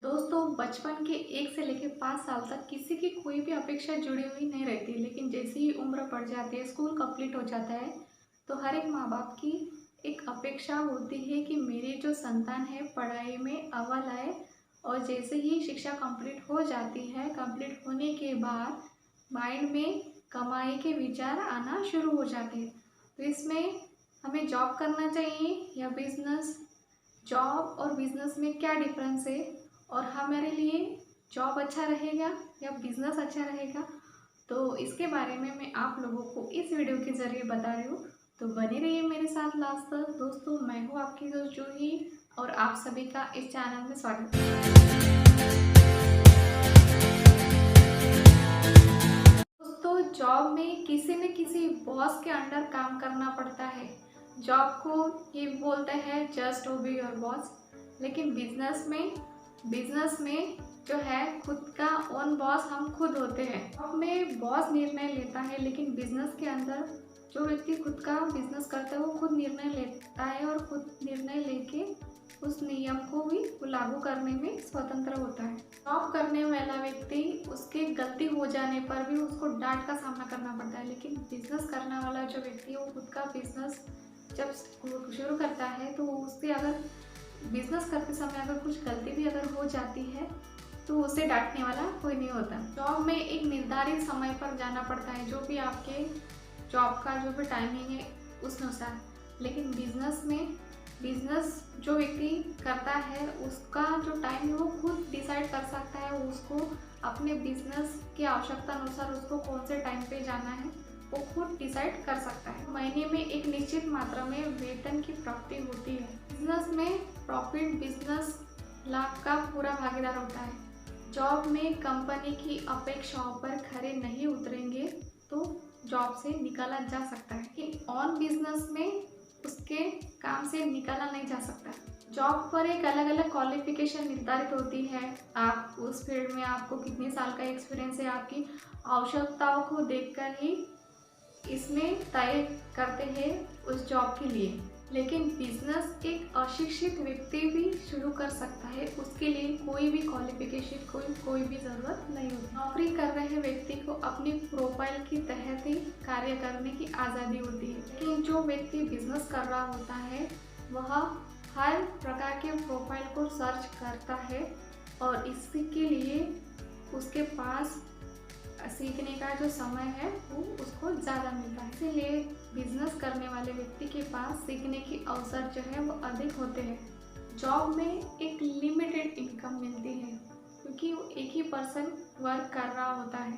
दोस्तों बचपन के 1 से लेकर 5 साल तक किसी की कोई भी अपेक्षा जुड़ी हुई नहीं रहती, लेकिन जैसे ही उम्र बढ़ जाती है, स्कूल कंप्लीट हो जाता है, तो हर एक माँ बाप की एक अपेक्षा होती है कि मेरी जो संतान है पढ़ाई में अव्वल आए। और जैसे ही शिक्षा कंप्लीट हो जाती है, कंप्लीट होने के बाद माइंड में कमाई के विचार आना शुरू हो जाते हैं। तो इसमें हमें जॉब करना चाहिए या बिजनेस, जॉब और बिजनेस में क्या डिफरेंस है, और हमारे लिए जॉब अच्छा रहेगा या बिजनेस अच्छा रहेगा, तो इसके बारे में मैं आप लोगों को इस वीडियो के ज़रिए बता रही हूँ। तो बने रहिए मेरे साथ लास्ट तक। दोस्तों मैं हूँ आपकी दोस्त जूही और आप सभी का इस चैनल में स्वागत है। दोस्तों जॉब में किसी न किसी बॉस के अंडर काम करना पड़ता है। जॉब को ये बोलते हैं जस्ट ओबे योर बॉस, लेकिन बिजनेस में जो है खुद का ओन बॉस हम खुद होते हैं। जॉब में बॉस निर्णय लेता है, लेकिन बिजनेस के अंदर जो व्यक्ति खुद का बिजनेस करता है वो खुद निर्णय लेता है और खुद निर्णय लेके उस नियम को भी लागू करने में स्वतंत्र होता है। जॉब करने वाला व्यक्ति उसके गलती हो जाने पर भी उसको डांट का सामना करना पड़ता है, लेकिन बिजनेस करने वाला जो व्यक्ति है वो खुद का बिजनेस जब शुरू करता है तो उससे अगर बिजनेस करते समय अगर कुछ गलती भी अगर हो जाती है तो उसे डांटने वाला कोई नहीं होता। जॉब में एक निर्धारित समय पर जाना पड़ता है, जो भी आपके जॉब का जो भी टाइमिंग है उस अनुसार। लेकिन बिजनेस जो व्यक्ति करता है उसका जो टाइम है वो खुद डिसाइड कर सकता है। उसको अपने बिजनेस की आवश्यकता अनुसार उसको कौन से टाइम पे जाना है वो खुद डिसाइड कर सकता है। महीने में एक निश्चित मात्रा में वेतन की प्राप्ति होती है। बिजनेस में प्रॉफिट बिजनेस लाभ का पूरा भागीदार होता है। जॉब में कंपनी की अपेक्षाओं पर खरे नहीं उतरेंगे तो जॉब से निकाला जा सकता है, कि ऑन बिजनेस में उसके काम से निकाला नहीं जा सकता। जॉब पर एक अलग अलग क्वालिफिकेशन निर्धारित होती है। आप उस फील्ड में आपको कितने साल का एक्सपीरियंस है, आपकी आवश्यकताओं को देखकर ही इसमें तय करते हैं उस जॉब के लिए। लेकिन बिजनेस एक अशिक्षित व्यक्ति भी शुरू कर सकता है, उसके लिए कोई भी क्वालिफिकेशन कोई भी ज़रूरत नहीं होती। नौकरी कर रहे व्यक्ति को अपनी प्रोफाइल के तहत ही कार्य करने की आज़ादी होती है, लेकिन जो व्यक्ति बिजनेस कर रहा होता है वह हर प्रकार के प्रोफाइल को सर्च करता है और इसके लिए उसके पास सीखने का जो समय है वो उसको ज़्यादा मिलता है। इसीलिए बिजनेस करने वाले व्यक्ति के पास सीखने की अवसर जो है वो अधिक होते हैं। जॉब में एक लिमिटेड इनकम मिलती है क्योंकि वो एक ही पर्सन वर्क कर रहा होता है,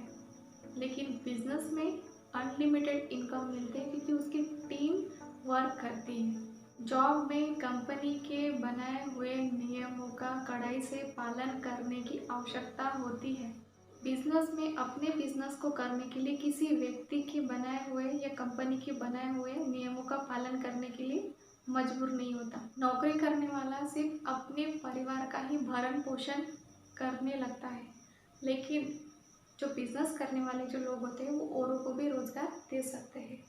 लेकिन बिजनेस में अनलिमिटेड इनकम मिलती है क्योंकि उसकी टीम वर्क करती है। जॉब में कंपनी के बनाए हुए नियमों का कड़ाई से पालन करने की आवश्यकता होती है। बिजनेस में अपने बिजनेस को करने के लिए किसी व्यक्ति के बनाए हुए या कंपनी के बनाए हुए नियमों का पालन करने के लिए मजबूर नहीं होता। नौकरी करने वाला सिर्फ अपने परिवार का ही भरण पोषण करने लगता है, लेकिन जो बिजनेस करने वाले जो लोग होते हैं वो औरों को भी रोजगार दे सकते हैं।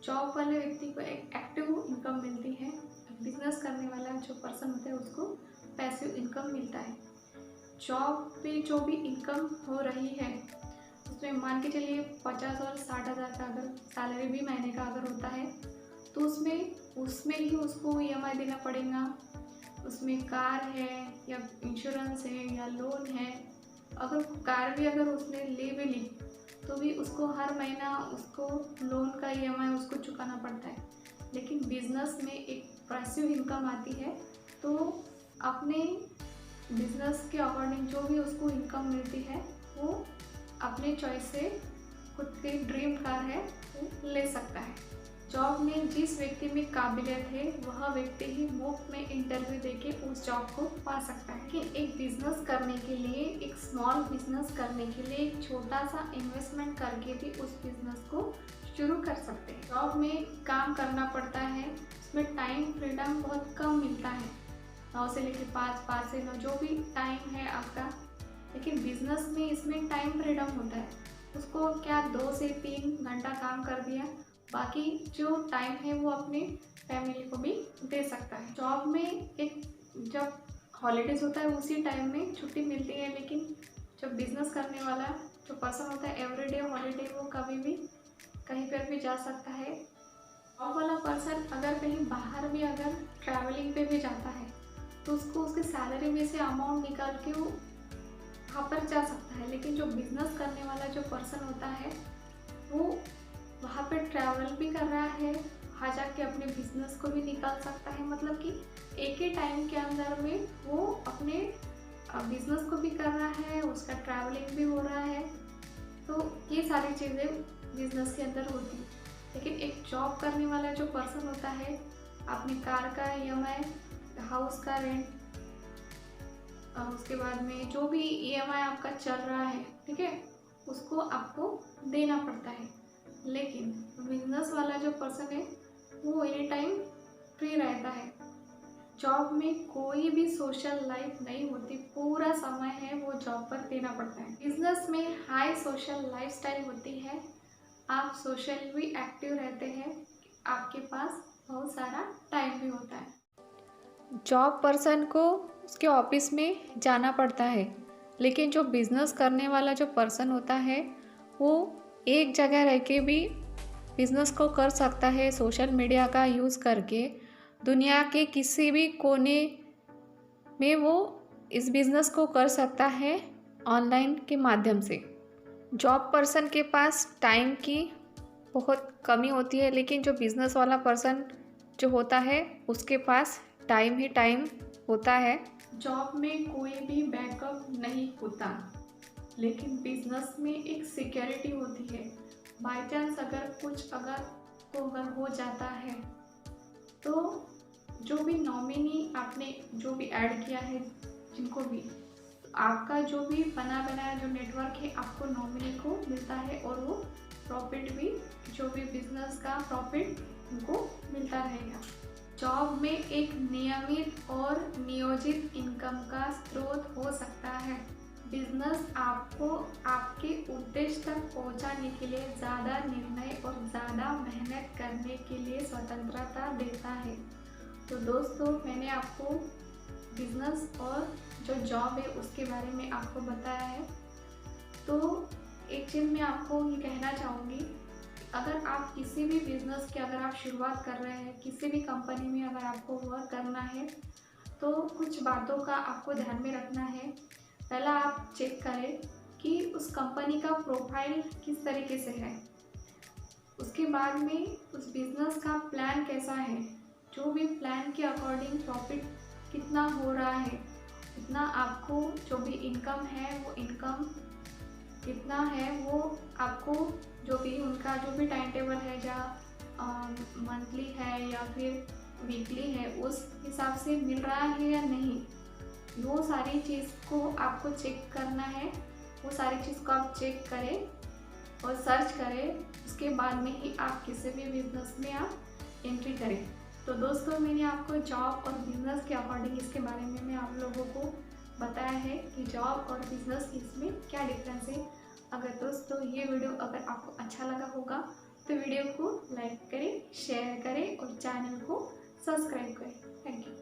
जॉब वाले व्यक्ति को एक एक्टिव इनकम मिलती है, बिजनेस करने वाला जो पर्सन होता है उसको पैसिव इनकम मिलता है। जॉब पे जो भी इनकम हो रही है उसमें मान के चलिए 50 और 60 हज़ार का अगर सैलरी भी महीने का अगर होता है तो उसमें ही उसको EMI देना पड़ेगा। उसमें कार है या इंश्योरेंस है या लोन है, अगर कार भी अगर उसने ले भी ली तो भी उसको हर महीना उसको लोन का EMI उसको चुकाना पड़ता है। लेकिन बिजनेस में एक पैसिव इनकम आती है तो अपने बिजनेस के अकॉर्डिंग जो भी उसको इनकम मिलती है वो अपने चॉइस से खुद की ड्रीम कार है वो ले सकता है। जॉब में जिस व्यक्ति में काबिलियत है वह व्यक्ति ही मुफ्त में इंटरव्यू देके उस जॉब को पा सकता है। कि एक बिजनेस करने के लिए, एक स्मॉल बिजनेस करने के लिए एक छोटा सा इन्वेस्टमेंट करके भी उस बिजनेस को शुरू कर सकते हैं। जॉब में काम करना पड़ता है, उसमें टाइम फ्रीडम बहुत कम मिलता है, 9 से लेकर 5, 5 से 9 जो भी टाइम है आपका। लेकिन बिजनेस में इसमें टाइम फ्रीडम होता है, उसको क्या 2 से 3 घंटा काम कर दिया, बाकी जो टाइम है वो अपने फैमिली को भी दे सकता है। जॉब में एक जब हॉलीडेज़ होता है उसी टाइम में छुट्टी मिलती है, लेकिन जो बिज़नेस करने वाला जो पर्सन होता है एवरीडे हॉलीडे वो कभी भी कहीं पर भी जा सकता है। जॉब वाला पर्सन अगर कहीं बाहर भी अगर ट्रैवलिंग पे भी जाता है तो उसको उसकी सैलरी में से अमाउंट निकाल के वो वहाँ पर जा सकता है, लेकिन जो बिज़नेस करने वाला जो पर्सन होता है वो वहाँ पे ट्रैवल भी कर रहा है, वहाँ जाके अपने बिजनेस को भी निकाल सकता है। मतलब कि एक ही टाइम के अंदर में वो अपने बिजनेस को भी कर रहा है, उसका ट्रैवलिंग भी हो रहा है। तो ये सारी चीज़ें बिजनेस के अंदर होती हैं। लेकिन एक जॉब करने वाला जो पर्सन होता है, अपनी कार का EMI, हाउस का रेंट, उसके बाद में जो भी EMI आपका चल रहा है, ठीक है, उसको आपको देना पड़ता है। लेकिन बिजनेस वाला जो पर्सन है वो एनी टाइम फ्री रहता है। जॉब में कोई भी सोशल लाइफ नहीं होती, पूरा समय है वो जॉब पर देना पड़ता है। बिजनेस में हाई सोशल लाइफस्टाइल होती है, आप सोशली एक्टिव रहते हैं, आपके पास बहुत सारा टाइम भी होता है। जॉब पर्सन को उसके ऑफिस में जाना पड़ता है, लेकिन जो बिज़नेस करने वाला जो पर्सन होता है वो एक जगह रह के भी बिज़नेस को कर सकता है। सोशल मीडिया का यूज़ करके दुनिया के किसी भी कोने में वो इस बिज़नेस को कर सकता है ऑनलाइन के माध्यम से। जॉब पर्सन के पास टाइम की बहुत कमी होती है, लेकिन जो बिज़नेस वाला पर्सन जो होता है उसके पास टाइम ही टाइम होता है। जॉब में कोई भी बैकअप नहीं होता, लेकिन बिजनेस में एक सिक्योरिटी होती है। बाय चांस अगर हो जाता है तो जो भी नॉमिनी आपने जो भी ऐड किया है, जिनको भी आपका जो भी बनाया जो नेटवर्क है आपको नॉमिनी को मिलता है, और वो प्रॉफिट भी जो भी बिजनेस का प्रॉफिट उनको मिलता रहेगा। जॉब में एक नियमित और नियोजित इनकम का स्रोत हो सकता है। बिजनेस आपको आपके उद्देश्य तक पहुंचाने के लिए ज़्यादा निर्णय और ज़्यादा मेहनत करने के लिए स्वतंत्रता देता है। तो दोस्तों, मैंने आपको बिजनेस और जो जॉब है उसके बारे में आपको बताया है। तो एक चीज़ मैं आपको ये कहना चाहूँगी, अगर आप किसी भी बिज़नेस की अगर आप शुरुआत कर रहे हैं, किसी भी कंपनी में अगर आपको वर्क करना है, तो कुछ बातों का आपको ध्यान में रखना है। पहला आप चेक करें कि उस कंपनी का प्रोफाइल किस तरीके से है। उसके बाद में उस बिज़नेस का प्लान कैसा है, जो भी प्लान के अकॉर्डिंग प्रॉफिट कितना हो रहा है, कितना आपको जो भी इनकम है वो इनकम कितना है, वो आपको जो भी उनका जो भी टाइम टेबल है, या मंथली है या फिर वीकली है, उस हिसाब से मिल रहा है या नहीं, वो सारी चीज़ को आपको चेक करना है। वो सारी चीज़ को आप चेक करें और सर्च करें, उसके बाद में ही आप किसी भी बिजनेस में आप एंट्री करें। तो दोस्तों, मैंने आपको जॉब और बिजनेस के अकॉर्डिंग इसके बारे में मैं आप लोगों को बताया है कि जॉब और बिजनेस इसमें क्या डिफरेंस है। अगर दोस्तों ये वीडियो अगर आपको अच्छा लगा होगा तो वीडियो को लाइक करें, शेयर करें और चैनल को सब्सक्राइब करें। Thank you.